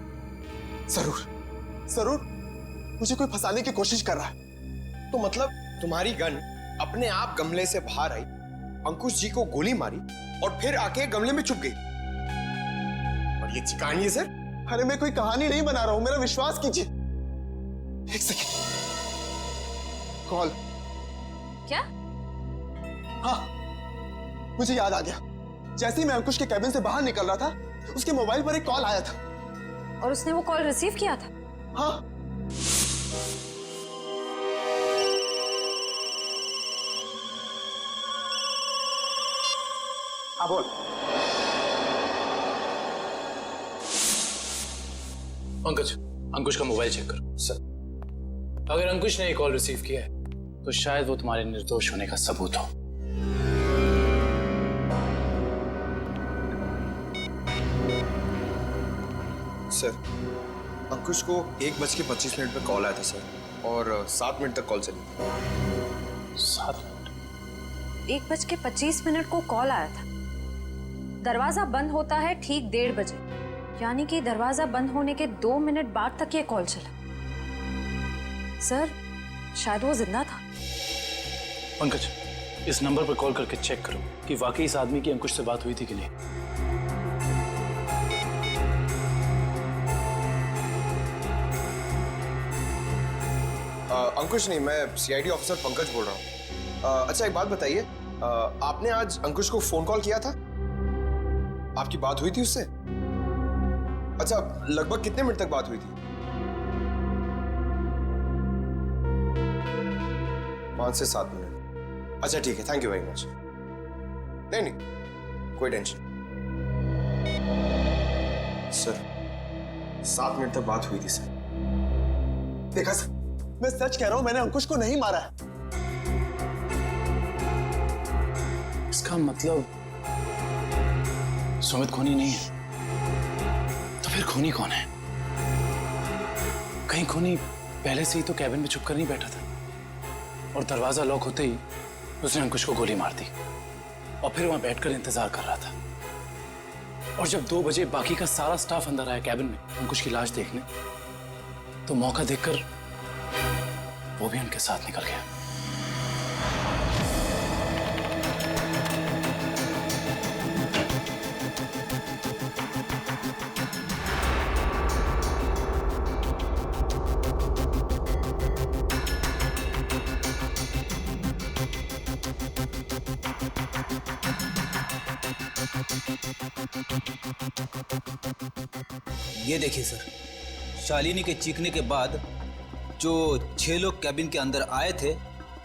[SPEAKER 13] जरूर मुझे कोई फंसाने की कोशिश कर रहा है।
[SPEAKER 16] तो मतलब तुम्हारी गन अपने आप गमले से बाहर आई, अंकुश जी को गोली मारी और फिर आके गमले में छुप गई। और ये कहानी है सर?
[SPEAKER 13] अरे मैं कोई कहानी नहीं बना रहा हूं, मेरा विश्वास कीजिए। एक सेकंड, कॉल।
[SPEAKER 10] क्या?
[SPEAKER 13] हाँ, मुझे याद आ गया। जैसे ही मैं अंकुश के कैबिन से बाहर निकल रहा था, उसके मोबाइल पर एक कॉल आया था।
[SPEAKER 10] और उसने वो कॉल रिसीव किया था?
[SPEAKER 13] हाँ।
[SPEAKER 12] हाँ बोल।
[SPEAKER 9] पंकज, अंकुश का मोबाइल चेक करो।
[SPEAKER 16] सर।
[SPEAKER 9] अगर अंकुश ने एक कॉल रिसीव किया है तो शायद वो तुम्हारे निर्दोष होने का सबूत हो।
[SPEAKER 16] सर, अंकुश को 1:25 पे कॉल आया था सर, और 7 मिनट तक कॉल चली।
[SPEAKER 9] 7 मिनट?
[SPEAKER 10] 1:25 को कॉल आया था। दरवाजा बंद होता है ठीक 1:30 बजे, यानी कि दरवाजा बंद होने के 2 मिनट बाद तक ये कॉल चला। सर, शायद वो जिंदा था।
[SPEAKER 9] पंकज, इस नंबर पर कॉल करके चेक करो कि वाकई इस आदमी की अंकुश से बात हुई थी कि नहीं।
[SPEAKER 16] अंकुश नहीं, मैं सीआईडी ऑफिसर पंकज बोल रहा हूँ। अच्छा एक बात बताइए, आपने आज अंकुश को फोन कॉल किया था? आपकी बात हुई थी उससे? अच्छा, लगभग कितने मिनट तक बात हुई थी? 5 से 7 मिनट। अच्छा ठीक है, थैंक यू वेरी मच। नहीं, कोई टेंशन। सर, 7 मिनट तक बात हुई थी सर।
[SPEAKER 13] देखा सर, मैं सच कह रहा हूं, मैंने अंकुश को नहीं मारा है।
[SPEAKER 9] इसका मतलब सुमित खूनी नहीं है। तो फिर खूनी कौन है? कहीं खूनी पहले से ही तो कैबिन में छुपकर नहीं बैठा था और दरवाजा लॉक होते ही उसने अंकुश को गोली मार दी और फिर वहां बैठकर इंतजार कर रहा था। और जब 2 बजे बाकी का सारा स्टाफ अंदर आया कैबिन में अंकुश की लाश देखने, तो मौका देखकर वो भी उनके साथ निकल गया।
[SPEAKER 7] ये देखिए सर, शालिनी के चीखने के बाद जो 6 लोग कैबिन के अंदर आए थे,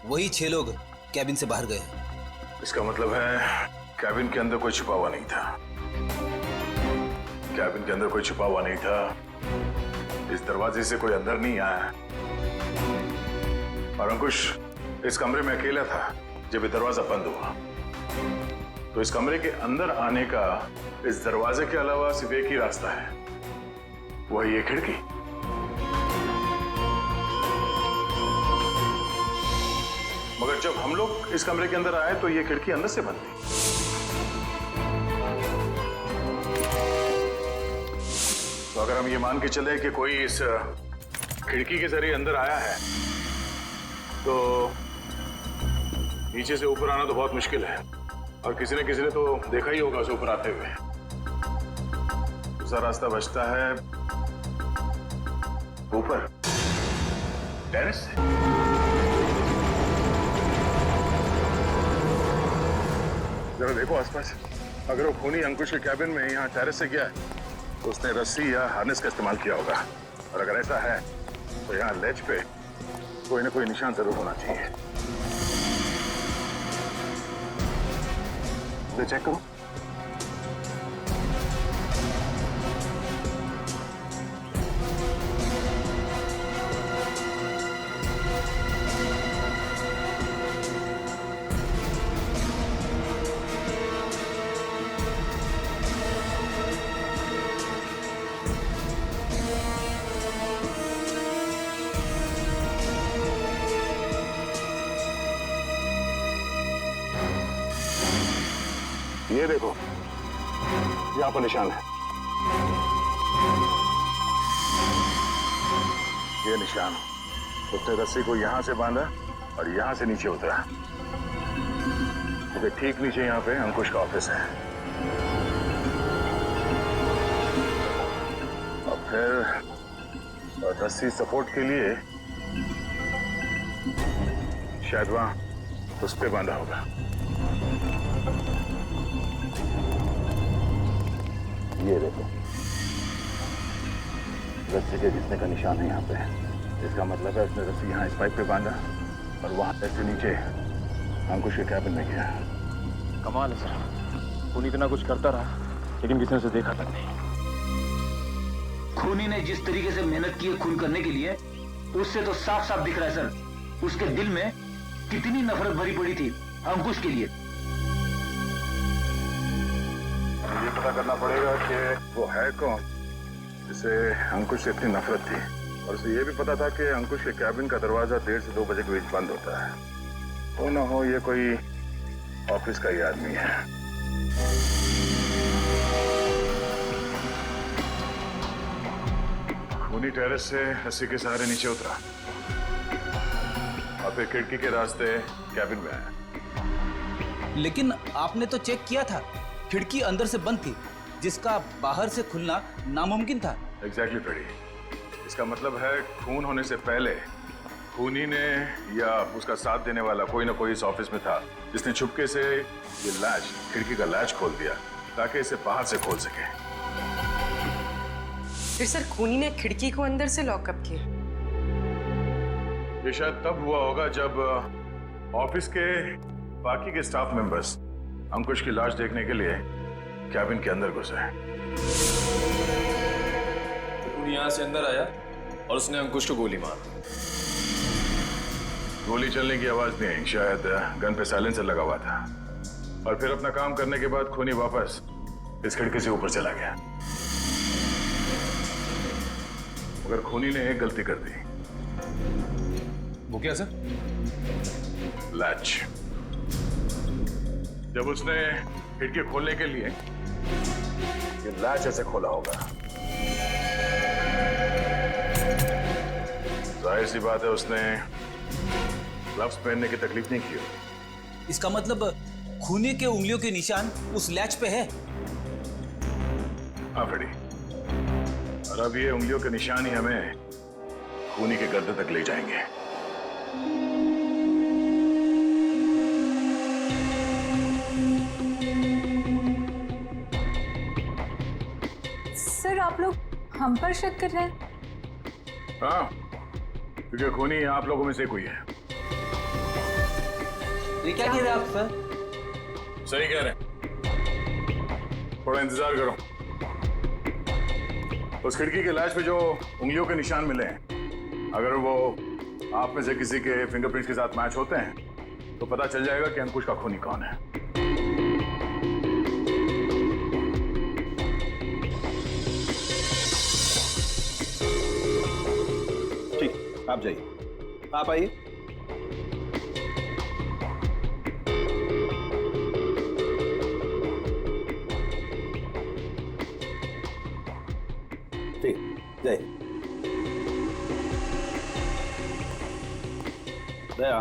[SPEAKER 7] वही 6 लोग कैबिन से बाहर गए।
[SPEAKER 3] इसका मतलब है कैबिन के अंदर कोई छुपा हुआ नहीं था। कैबिन के अंदर कोई छुपा हुआ नहीं था। इस दरवाजे से कोई अंदर नहीं आया और अंकुश इस कमरे में अकेला था जब ये दरवाजा बंद हुआ। तो इस कमरे के अंदर आने का इस दरवाजे के अलावा सिर्फ एक ही रास्ता है, वही ये खिड़की। मगर जब हम लोग इस कमरे के अंदर आए तो ये खिड़की अंदर से बंद थी। तो अगर हम ये मान के चले कि कोई इस खिड़की के जरिए अंदर आया है तो नीचे से ऊपर आना तो बहुत मुश्किल है, और किसी ने तो देखा ही होगा उसे ऊपर आते हुए। दूसरा रास्ता बचता है ऊपर टेरेस से। जरा देखो आसपास, अगर वो खूनी अंकुश के कैबिन में यहाँ टेरेस से गया है तो उसने रस्सी या हार्नेस का इस्तेमाल किया होगा, और अगर ऐसा है तो यहाँ लेज पे कोई ना कोई निशान जरूर होना चाहिए। इधर चेक करो। ये देखो, यहाँ पर निशान है। ये निशान, उसने रस्सी को यहाँ से बांधा और यहाँ से नीचे उतरा। तो ठीक नीचे यहाँ पे अंकुश का ऑफिस है। और फिर रस्सी सपोर्ट के लिए शायद वहां उस पे बांधा होगा। ये देखो, रस्सी के घिसने का निशान है यहाँ पे। इसका मतलब है उसने रस्सी यहाँ इस पाइप पे बांधा और वहां से नीचे अंकुश के कैबिन में गया।
[SPEAKER 14] कमाल है सर, खूनी इतना कुछ करता रहा लेकिन किसी ने उसे देखा तक नहीं।
[SPEAKER 7] खूनी ने जिस तरीके से मेहनत की है खून करने के लिए, उससे तो साफ साफ दिख रहा है सर, उसके दिल में कितनी नफरत भरी पड़ी थी अंकुश के लिए।
[SPEAKER 3] ये पता करना पड़ेगा कि वो है कौन जिसे अंकुश से इतनी नफरत थी, और उसे ये भी पता था कि अंकुश के कैबिन का दरवाजा 1:30 से 2 बजे के बीच बंद होता है। हो ना हो ये कोई ऑफिस का ही आदमी है। खूनी टेरेस से रस्सी के सहारे नीचे उतरा और फिर खिड़की के रास्ते कैबिन में आया।
[SPEAKER 7] लेकिन आपने तो चेक किया था, खिड़की अंदर से बंद थी, जिसका बाहर से खुलना नामुमकिन था।
[SPEAKER 3] एग्जैक्टली फ्रेडी, इसका मतलब है खून होने से पहले खूनी ने या उसका साथ देने वाला कोई ना कोई इस ऑफिस में था जिसने छुपके से ये लैच, खिड़की का लैच खोल दिया ताकि इसे बाहर से खोल सके।
[SPEAKER 4] फिर सर खूनी ने खिड़की को अंदर से लॉकअप किया।
[SPEAKER 3] ये शायद तब हुआ होगा जब ऑफिस के बाकी के स्टाफ मेंबर्स अंकुश की लाश देखने के लिए कैबिन के अंदर घुसे।
[SPEAKER 14] खूनी यहाँ से अंदर आया और उसने अंकुश को गोली मार दी।
[SPEAKER 3] गोली चलने की आवाज नहीं आई, शायद गन पे साइलेंसर लगा हुआ था। और फिर अपना काम करने के बाद खूनी वापस इस खिड़की से ऊपर चला गया। मगर खूनी ने एक गलती कर दी।
[SPEAKER 14] वो क्या सर?
[SPEAKER 3] लैच। जब उसने खिड़की खोलने के लिए ये लैच ऐसे खोला होगा, जाहिर सी बात है उसने ग्लव्स पहनने की तकलीफ नहीं की होगी।
[SPEAKER 7] इसका मतलब खूनी के उंगलियों के निशान उस लैच पे है।
[SPEAKER 3] हाँ फ्रेडी, और अब ये उंगलियों के निशान ही हमें खूनी के गर्दन तक ले जाएंगे।
[SPEAKER 6] सर आप लोग हम पर शक कर रहे हैं?
[SPEAKER 3] हाँ, क्योंकि खूनी आप लोगों में से कोई है।
[SPEAKER 7] ये क्या कह रहे हैं आप सर?
[SPEAKER 3] सही कह रहे हैं, थोड़ा इंतजार करो। उस खिड़की के लैच पे जो उंगलियों के निशान मिले हैं, अगर वो आप में से किसी के फिंगरप्रिंट्स के साथ मैच होते हैं तो पता चल जाएगा कि अंकुश का खूनी कौन है।
[SPEAKER 8] ठीक, आप जाइए, आप आइए। ठीक, जाइए। दया,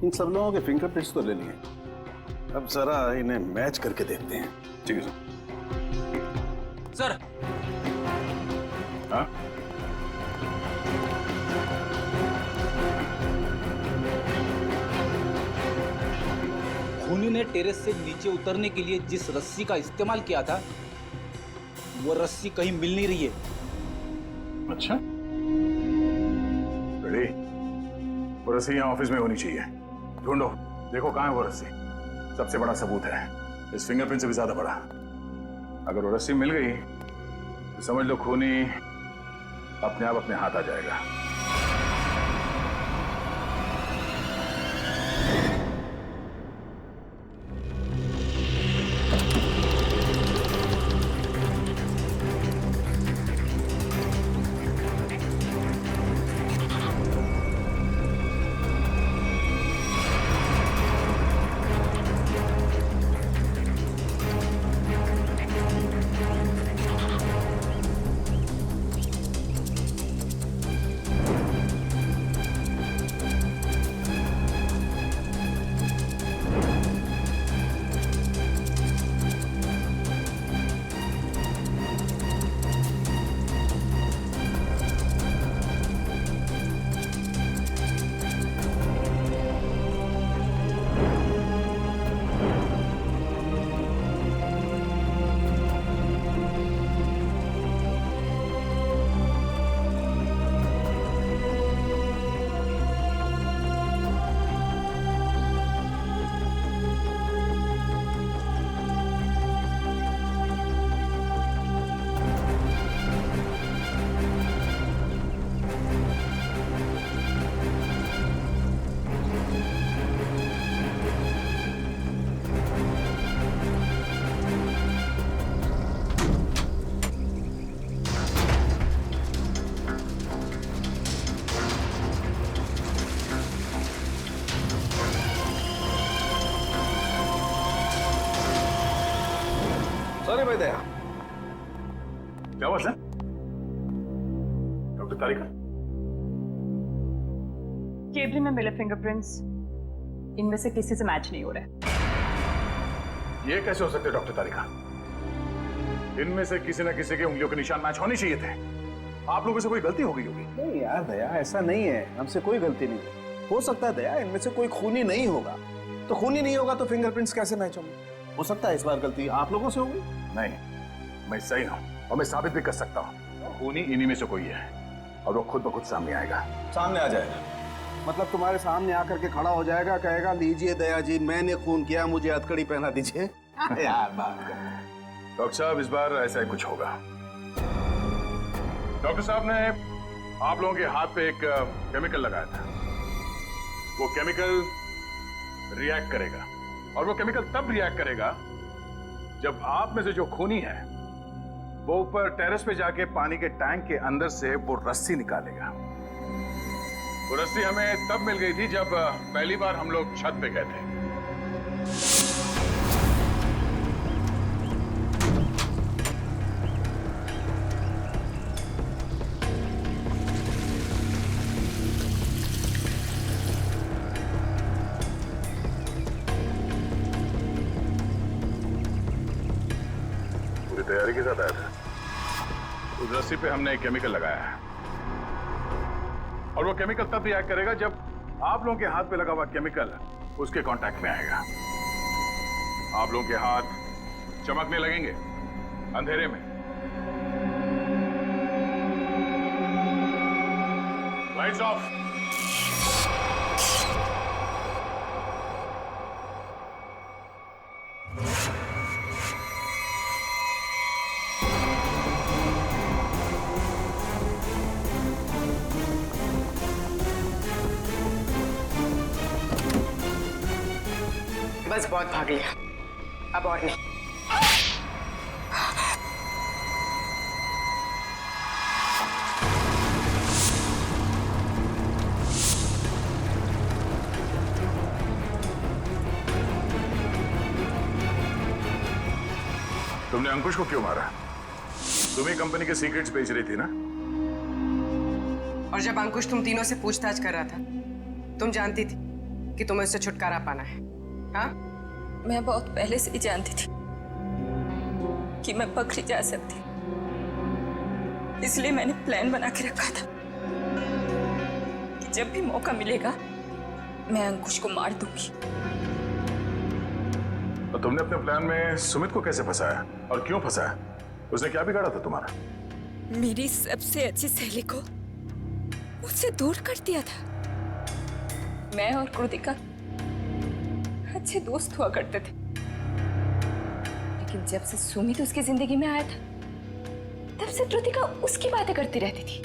[SPEAKER 8] इन सब लोगों के फिंगरप्रिंट्स तो ले लिए, अब जरा इन्हें मैच करके देखते हैं।
[SPEAKER 2] ठीक है
[SPEAKER 7] सर।
[SPEAKER 2] हाँ?
[SPEAKER 7] खूनी ने टेरेस से नीचे उतरने के लिए जिस रस्सी का इस्तेमाल किया था, वो रस्सी कहीं मिल नहीं रही है।
[SPEAKER 3] अच्छा, रेडी? वो रस्सी यहाँ ऑफिस में होनी चाहिए। ढूंढो, देखो कहाँ है वो रस्सी। सबसे बड़ा सबूत है, इस फिंगरप्रिंट से भी ज्यादा बड़ा। अगर वो रस्सी मिल गई तो समझ लो खूनी अपने आप अपने हाथ आ जाएगा।
[SPEAKER 8] सॉरी भाई दया।
[SPEAKER 3] क्या बात है डॉक्टर तारिका?
[SPEAKER 1] केबल में मिले फिंगरप्रिंट्स इनमें से किसी से मैच नहीं हो रहे।
[SPEAKER 3] ये कैसे हो सकते डॉक्टर तारिका? इनमें से किसी न किसी के उंगलियों के निशान मैच होने चाहिए थे। आप लोगों से कोई गलती हो गई होगी।
[SPEAKER 8] नहीं यार दया, ऐसा नहीं है, हमसे कोई गलती नहीं। हो सकता है दया इनमें से कोई खूनी नहीं होगा, तो खूनी नहीं होगा तो फिंगरप्रिंट्स कैसे मैच होंगे? हो सकता है इस बार गलती आप लोगों से होगी।
[SPEAKER 3] नहीं, मैं सही हूं और मैं साबित भी कर सकता हूं। खूनी इन्हीं में से कोई है और वो खुद ब खुद सामने आएगा।
[SPEAKER 8] सामने आ जाएगा मतलब तुम्हारे सामने आकर के खड़ा हो जाएगा, कहेगा लीजिए दया जी मैंने खून किया, मुझे हथकड़ी पहना दीजिए। यार बात कर।
[SPEAKER 3] डॉक्टर साहब इस बार ऐसा ही कुछ होगा। डॉक्टर साहब ने आप लोगों के हाथ पे एक केमिकल लगाया था। वो केमिकल रिएक्ट करेगा और वो केमिकल तब रिएक्ट करेगा जब आप में से जो खूनी है वो ऊपर टेरेस पे जाके पानी के टैंक के अंदर से वो रस्सी निकालेगा। वो रस्सी हमें तब मिल गई थी जब पहली बार हम लोग छत पे गए थे। पूरी तैयारी के साथ आया था। उस रस्सी पे हमने एक केमिकल लगाया है और वो केमिकल तब रिएक्ट करेगा जब आप लोगों के हाथ पे लगा हुआ केमिकल उसके कांटेक्ट में आएगा। आप लोगों के हाथ चमकने लगेंगे अंधेरे में। Lights off.
[SPEAKER 4] बस बहुत भाग लिया, अब और नहीं।
[SPEAKER 3] तुमने अंकुश को क्यों मारा? तुम ही कंपनी के सीक्रेट्स बेच रही थी ना?
[SPEAKER 4] और जब अंकुश तुम तीनों से पूछताछ कर रहा था तुम जानती थी कि तुम्हें उससे छुटकारा पाना है, हाँ?
[SPEAKER 6] मैं बहुत पहले से ही जानती थी कि मैं पकड़ी जा सकती, इसलिए मैंने प्लान बना के रखा था कि जब भी मौका मिलेगा मैं अंकुश को मार दूंगी।
[SPEAKER 3] तो तुमने अपने प्लान में सुमित को कैसे फंसाया और क्यों फंसाया? उसने क्या बिगाड़ा था तुम्हारा?
[SPEAKER 6] मेरी सबसे अच्छी सहेली को मुझसे दूर कर दिया था। मैं और कृतिका अच्छे दोस्त हुआ करते थे, लेकिन जब से सुमित उसकी जिंदगी में आया था तब से कृतिका उसकी बातें करती रहती थी।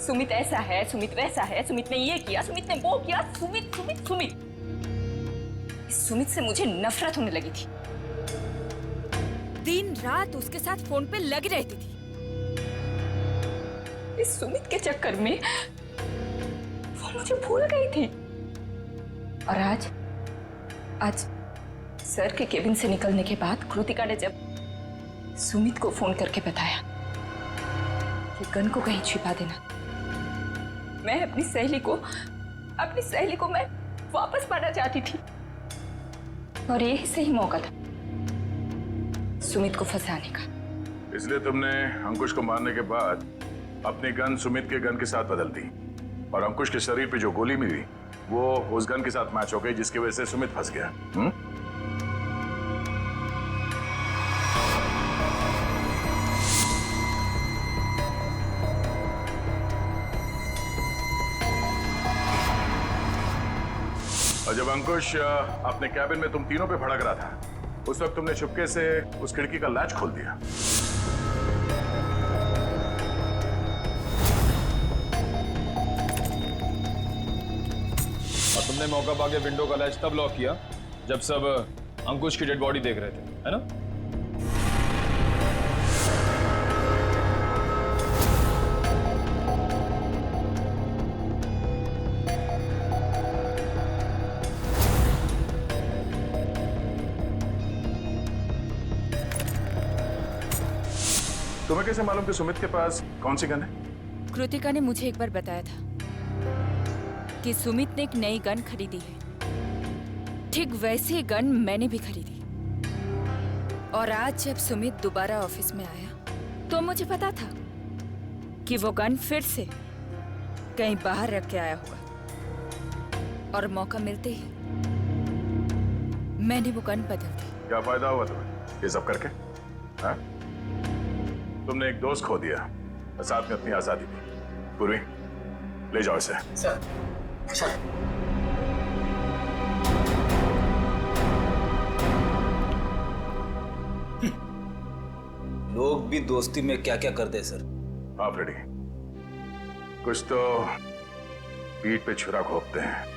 [SPEAKER 6] सुमित ऐसा है, सुमित वैसा है, सुमित ने ये किया, सुमित ने वो किया, सुमित सुमित सुमित। इस सुमित से मुझे नफरत होने लगी थी। दिन रात उसके साथ फोन पे लगी रहती थी। इस सुमित के चक्कर में वो मुझे भूल गई थी। और आज सर के केबिन से निकलने के बाद कृतिका ने जब सुमित को फोन करके बताया कि गन को कहीं छिपा देना, मैं अपनी सहेली को मैं वापस पाना चाहती थी। और यही सही मौका था सुमित को फंसाने का।
[SPEAKER 3] इसलिए तुमने अंकुश को मारने के बाद अपनी गन सुमित के गन के साथ बदल दी और अंकुश के शरीर पे जो गोली मिली वो उस गन के साथ मैच हो गई, जिसकी वजह से सुमित फंस गया। और जब अंकुश अपने कैबिन में तुम तीनों पे भड़क रहा था, उस वक्त तुमने चुपके से उस खिड़की का लैच खोल दिया।
[SPEAKER 14] और तुमने मौका पाके विंडो का लैच तब लॉक किया जब सब अंकुश की डेड बॉडी देख रहे थे, है ना?
[SPEAKER 3] तुम्हें कैसे मालूम कि सुमित के पास कौन सी गन है?
[SPEAKER 6] कृतिका ने मुझे एक बार बताया था कि सुमित ने एक नई गन खरीदी है। ठीक वैसी गन मैंने भी खरीदी। और आज जब सुमित दोबारा ऑफिस में आया तो मुझे पता था कि वो गन फिर से कहीं बाहर रख के आया होगा। और मौका मिलते ही मैंने वो गन बदल दी।
[SPEAKER 3] क्या फायदा हुआ तुम्हें ये सब करके? हाँ? तुमने एक दोस्त खो दिया और साथ में अपनी आजादी दी। पूर्वी, ले जाओ इसे।
[SPEAKER 4] Sir, sir.
[SPEAKER 7] लोग भी दोस्ती में क्या क्या करते हैं सर।
[SPEAKER 3] हाँ फ्रेडी, कुछ तो पीठ पे छुरा घोंपते हैं।